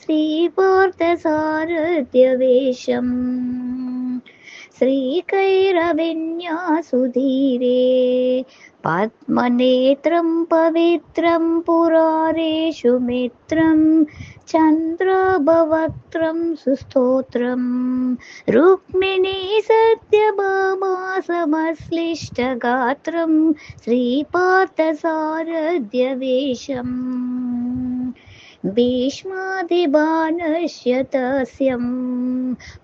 श्रीपार्थसारथ्यवेषम् श्रीकैरविन्यासुधीरे पद्मनेत्रं पवित्रं पुरारेषु मित्रं चन्द्राभवक्त्रं सुस्तोत्रम् रुक्मिणी सत्यभामासमश्लिष्टगात्रं श्रीपार्थसारथ्यवेषम् भीष्मादिबाणस्य तस्यं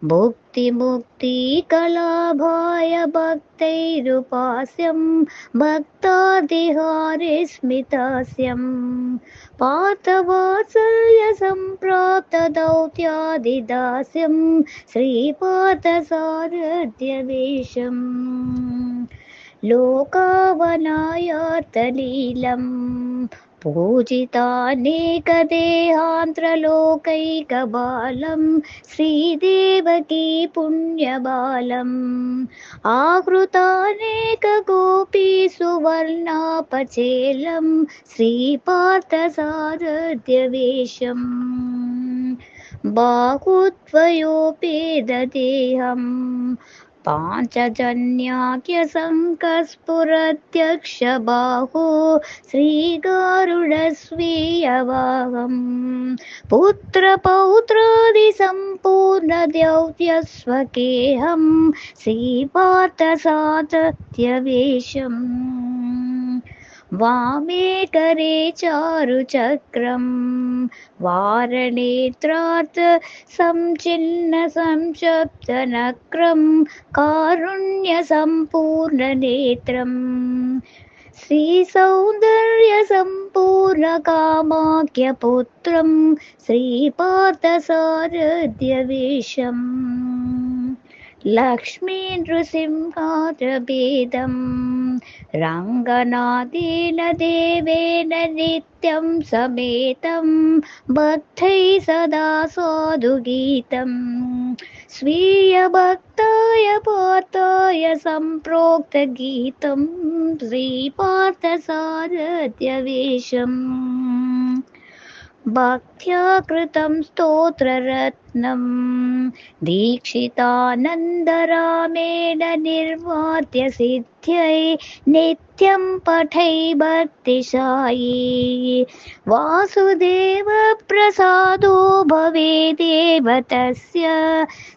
भुक्तिमुक्तिकलाभाय भक्तैरुपास्यं भक्तादिहारिस्मितास्यं पार्थवात्सल्यसम्प्राप्तदौत्यादिदास्यं श्रीपार्थसारथ्यवेषम् लोकावनायातलीलं पूजितानेकदेहान्त्रलोकैकबालं श्रीदेवकी पुण्यबालम् आकृतानेकगोपीसुवर्णापचेलं श्रीपार्थसारथ्यवेषम् बाहुद्वयोपेददेहं पाञ्चजन्याख्यशङ्कस्फुरत्यक्षबाहो श्रीगारुडस्वीयवाहम् पुत्रपौत्रादिसम्पूर्णदौत्यस्वकेहं श्रीपार्थसारथ्यवेषम् वामे करे चारुचक्रं वारणेत्रार्थ संचिन्न संशप्तनक्रं कारुण्यसम्पूर्णनेत्रम् श्रीसौन्दर्यसम्पूर्णकामाख्यपुत्रं श्रीपार्थसारथ्यवेषम् लक्ष्मीनृसिंहाद्रभेदं रङ्गनाथेन देवेन नित्यं समेतं भक्तैः सदा साधुगीतं स्वीयभक्ताय पार्थाय सम्प्रोक्तगीतं श्रीपार्थसारथ्यवेषम् भक्त्या कृतं स्तोत्ररत्नं दीक्षितानन्दरामेण निर्वाद्य सिद्ध्यै नित्यं पठै भक्तिशायी वासुदेवप्रसादो भवेदेव तस्य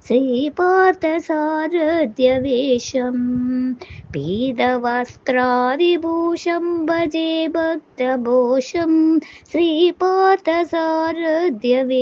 श्रीपार्थसारथ्यवेषम् पीतवस्त्रादिभूषं भजे भक्तभोषं श्रीपार्थसारथ्यवेषम्